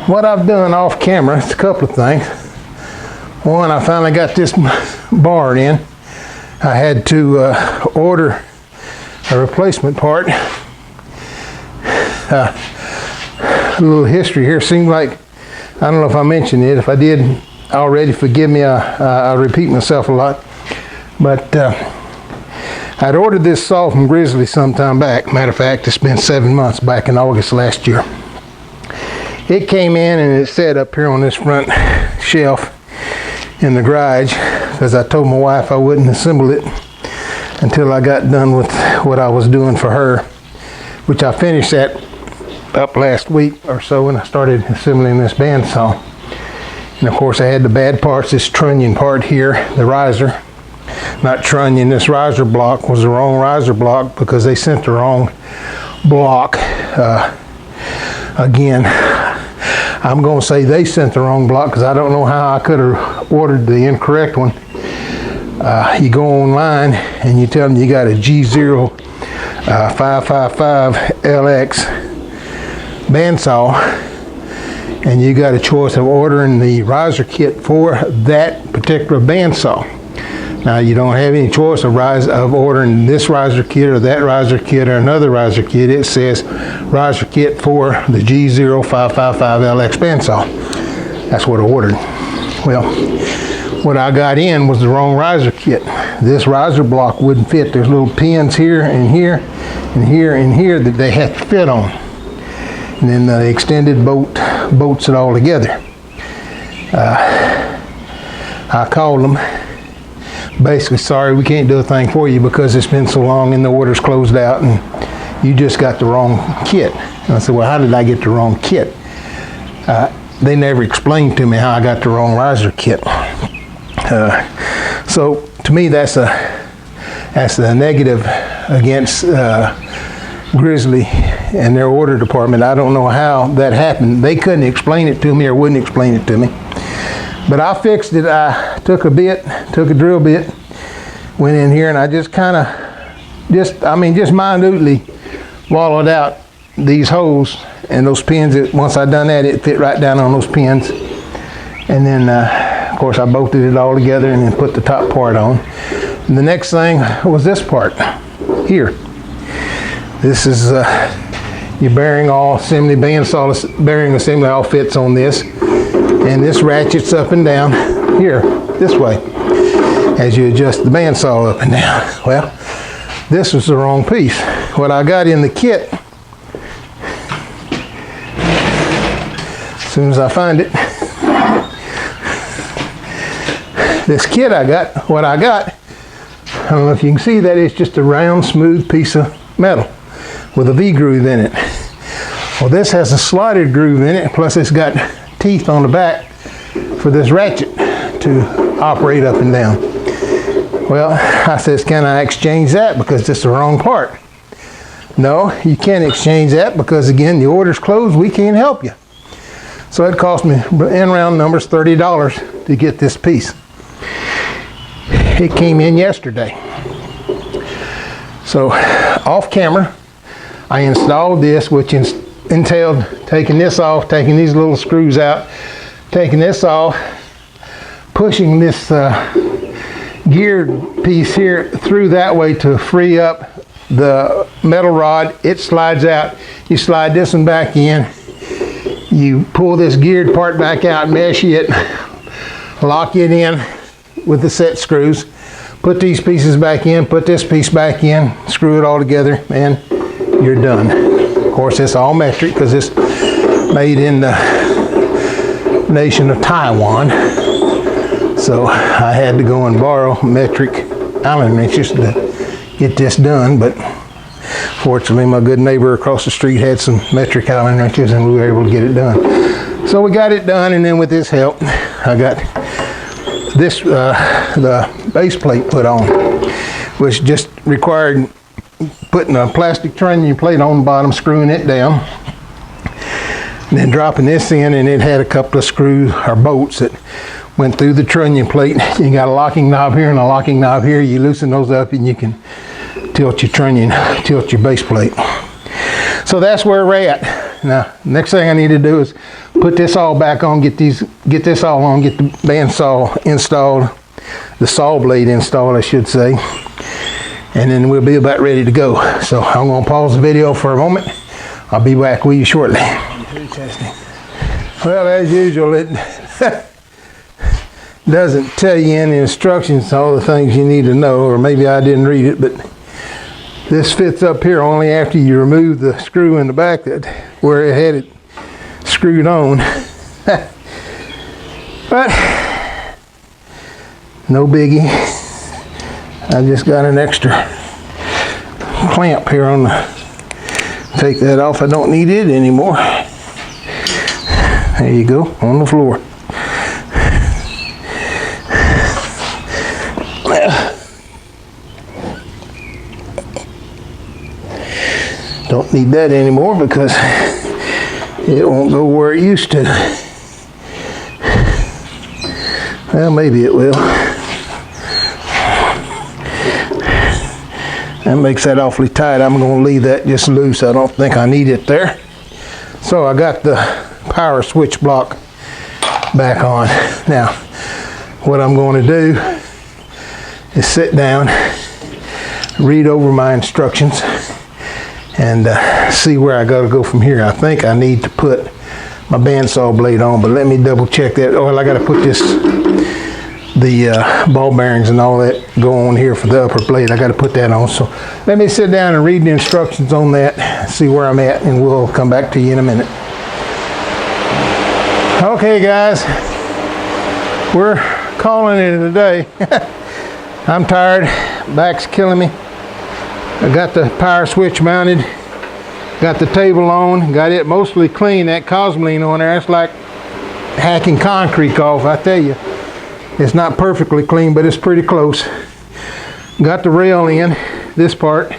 what I've done off camera is a couple of things. One, I finally got this bar in. I had to order a replacement part. A little history here. Seemed like, I don't know if I mentioned it. If I did already, forgive me. I repeat myself a lot. But I'd ordered this saw from Grizzly some time back. Matter of fact, it's been 7 months, back in August last year. It came in and it sat up here on this front shelf in the garage because I told my wife I wouldn't assemble it until I got done with what I was doing for her, which I finished that up last week or so, and I started assembling this bandsaw. And of course I had the bad parts, this trunnion part here, the riser. Not trunnion, this riser block was the wrong riser block because they sent the wrong block. Again, I'm going to say they sent the wrong block because I don't know how I could have ordered the incorrect one. You go online and you tell them you got a G0555LX bandsaw and you got a choice of ordering the riser kit for that particular bandsaw. Now you don't have any choice of ordering this riser kit or that riser kit or another riser kit. It says riser kit for the G0555LX bandsaw. That's what I ordered. Well, what I got in was the wrong riser kit. This riser block wouldn't fit. There's little pins here and here and here and here that they have to fit on. And then the extended bolts it all together. I called them. Basically, sorry, we can't do a thing for you because it's been so long and the order's closed out and you just got the wrong kit. And I said, well, how did I get the wrong kit? They never explained to me how I got the wrong riser kit. So to me, that's a negative against Grizzly and their order department. I don't know how that happened. They couldn't explain it to me or wouldn't explain it to me. But I fixed it. I took a drill bit, went in here and I just kind of, just minutely wallowed out these holes and those pins. Once I done that, it fit right down on those pins. And then, of course, I bolted it all together and then put the top part on. And the next thing was this part here. This is your bearing assembly, bandsaw bearing assembly all fits on this. And this ratchets up and down here, this way, as you adjust the bandsaw up and down. Well, this was the wrong piece. What I got in the kit, as soon as I find it, this kit I got, I don't know if you can see that, it's just a round, smooth piece of metal with a V-groove in it. Well, this has a slotted groove in it, plus it's got teeth on the back for this ratchet to operate up and down. Well, I says, can I exchange that because it's the wrong part? No, you can't exchange that because again, the order's closed, we can't help you. So it cost me, in round numbers, $30 to get this piece. It came in yesterday. So off camera, I installed this, which entailed taking this off, taking these little screws out, taking this off, pushing this geared piece here through that way to free up the metal rod. It slides out. You slide this one back in. You pull this geared part back out, mesh it, lock it in with the set screws, put these pieces back in, put this piece back in, screw it all together, and you're done. Of course, it's all metric because it's made in the nation of Taiwan. So I had to go and borrow metric Allen wrenches to get this done, but fortunately my good neighbor across the street had some metric Allen wrenches and we were able to get it done. So we got it done, and then with his help I got this the base plate put on, which just required putting a plastic trunnion plate on the bottom, screwing it down, and then dropping this in, and it had a couple of screws or bolts that went through the trunnion plate. You got a locking knob here and a locking knob here. You loosen those up and you can tilt your trunnion, tilt your base plate. So that's where we're at. Now, next thing I need to do is put this all back on, get this all on, get the bandsaw installed, the saw blade installed, I should say, and then we'll be about ready to go. So I'm going to pause the video for a moment. I'll be back with you shortly. Well, as usual, it doesn't tell you in the instructions all the things you need to know, or maybe I didn't read it, but this fits up here only after you remove the screw in the back that where it had it screwed on. But no biggie. I just got an extra clamp here on the, take that off, I don't need it anymore. There you go, on the floor. Don't need that anymore because it won't go where it used to. Well, maybe it will. That makes that awfully tight. I'm going to leave that just loose. I don't think I need it there. So I got the power switch block back on. Now, what I'm going to do is sit down, read over my instructions, and see where I got to go from here. I think I need to put my bandsaw blade on, but let me double check that. Oh, I got to put the ball bearings and all that go on here for the upper blade. I got to put that on. So let me sit down and read the instructions on that, see where I'm at, and we'll come back to you in a minute. Okay, guys, we're calling it a day. I'm tired, back's killing me. I got the power switch mounted, got the table on, got it mostly clean. That Cosmoline on there, it's like hacking concrete off, I tell you. It's not perfectly clean, but it's pretty close. Got the rail in, this part.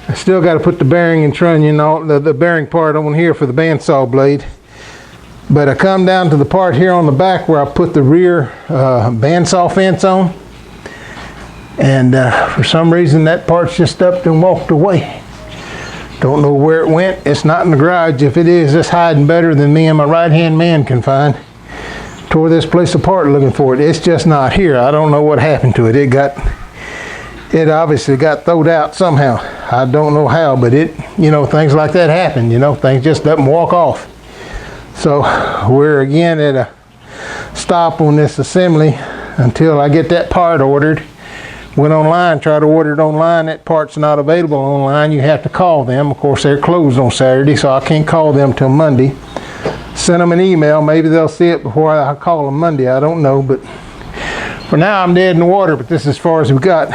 I still got to put the bearing and trunnion, all the bearing part on here for the bandsaw blade. But I come down to the part here on the back where I put the rear bandsaw fence on. And for some reason that part's just up and walked away. Don't know where it went. It's not in the garage. If it is, it's hiding better than me and my right-hand man can find. Tore this place apart looking for it. It's just not here. I don't know what happened to it. It obviously got thrown out somehow. I don't know how, but things like that happen. Things just up and walk off. So we're again at a stop on this assembly until I get that part ordered. Went online, tried to order it online. That part's not available online. You have to call them. Of course, they're closed on Saturday, so I can't call them till Monday. Send them an email. Maybe they'll see it before I call them Monday. I don't know, but for now I'm dead in the water, but this is as far as we got.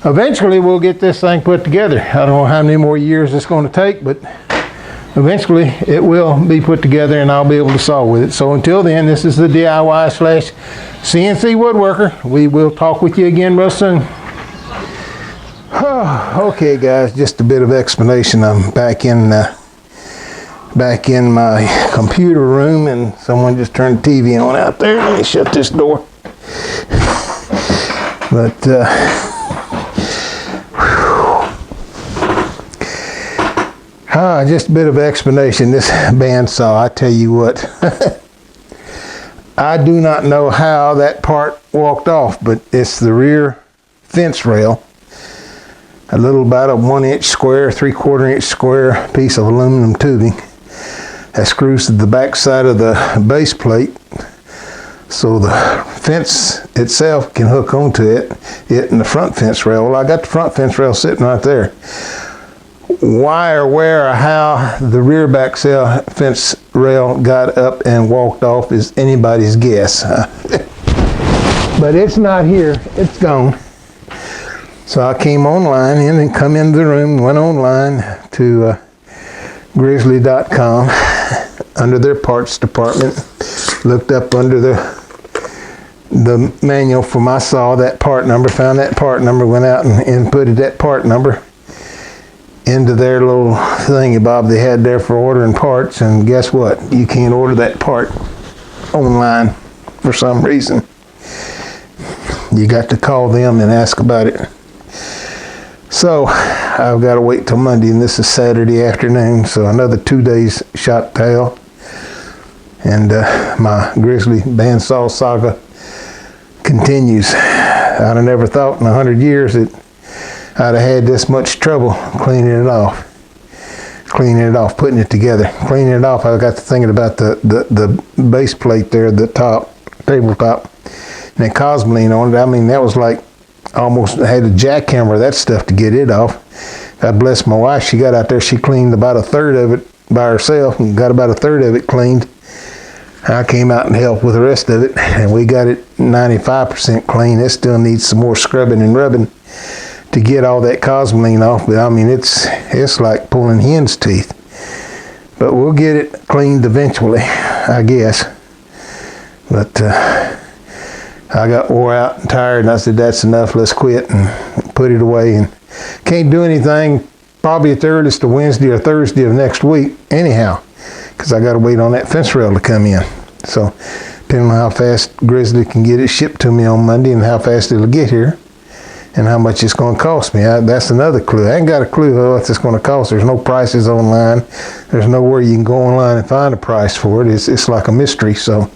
Eventually we'll get this thing put together. I don't know how many more years it's going to take, but eventually it will be put together and I'll be able to saw with it. So until then, this is the DIY/CNC woodworker. We will talk with you again real soon. Okay, guys, just a bit of explanation. I'm back in my computer room and someone just turned the TV on out there. Let me shut this door. But just a bit of explanation. This bandsaw, I tell you what, I do not know how that part walked off, but it's the rear fence rail. A little about a 1 inch square, 3/4 inch square piece of aluminum tubing that screws to the back side of the base plate so the fence itself can hook onto it and the front fence rail. Well, I got the front fence rail sitting right there. Why or where or how the rear back fence rail got up and walked off is anybody's guess. But it's not here, it's gone. So I came online and come into the room, went online to grizzly.com under their parts department, looked up under the manual for my saw, that part number, found that part number, went out and inputted that part number into their little thingy bob they had there for ordering parts, and guess what? You can't order that part online for some reason. You got to call them and ask about it. So I've got to wait till Monday, and this is Saturday afternoon, so another 2 days shot tail. And my Grizzly bandsaw saga continues. I'd have never thought in 100 years that I'd have had this much trouble cleaning it off, putting it together. Cleaning it off, I got to thinking about the base plate there, the top, tabletop, and that cosmoline on it. I mean, that was like almost had a jackhammer, that stuff, to get it off. God bless my wife, she got out there, she cleaned about a third of it by herself and got about a third of it cleaned. I came out and helped with the rest of it, and we got it 95% clean. It still needs some more scrubbing and rubbing to get all that cosmoline off, but I mean, it's like pulling hen's teeth. But we'll get it cleaned eventually, I guess. But I got wore out and tired, and I said, that's enough, let's quit, and put it away. And can't do anything probably at the earliest of Wednesday or Thursday of next week anyhow, because I got to wait on that fence rail to come in. So depending on how fast Grizzly can get it shipped to me on Monday and how fast it'll get here and how much it's going to cost me. That's another clue. I ain't got a clue what it's going to cost. There's no prices online. There's nowhere you can go online and find a price for it. It's like a mystery. So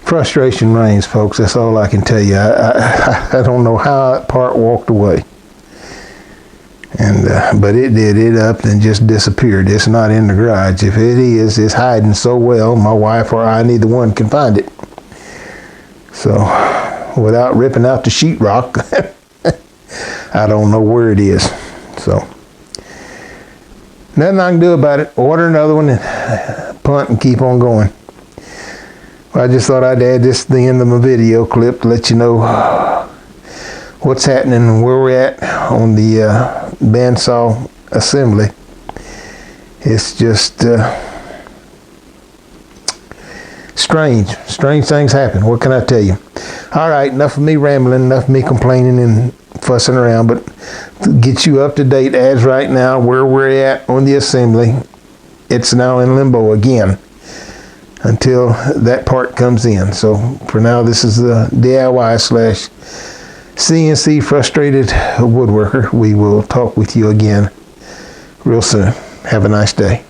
frustration reigns, folks. That's all I can tell you. I don't know how that part walked away. And but it did. It up and just disappeared. It's not in the garage. If it is, it's hiding so well, my wife or I, neither one can find it. So without ripping out the sheetrock, I don't know where it is. So nothing I can do about it. Order another one and punt and keep on going. Well, I just thought I'd add this to the end of my video clip to let you know what's happening and where we're at on the bandsaw assembly. It's just strange things happen. What can I tell you? All right, enough of me rambling, enough of me complaining and fussing around, but to get you up to date as right now where we're at on the assembly, it's now in limbo again until that part comes in. So for now, this is the DIY / CNC frustrated woodworker. We will talk with you again real soon. Have a nice day.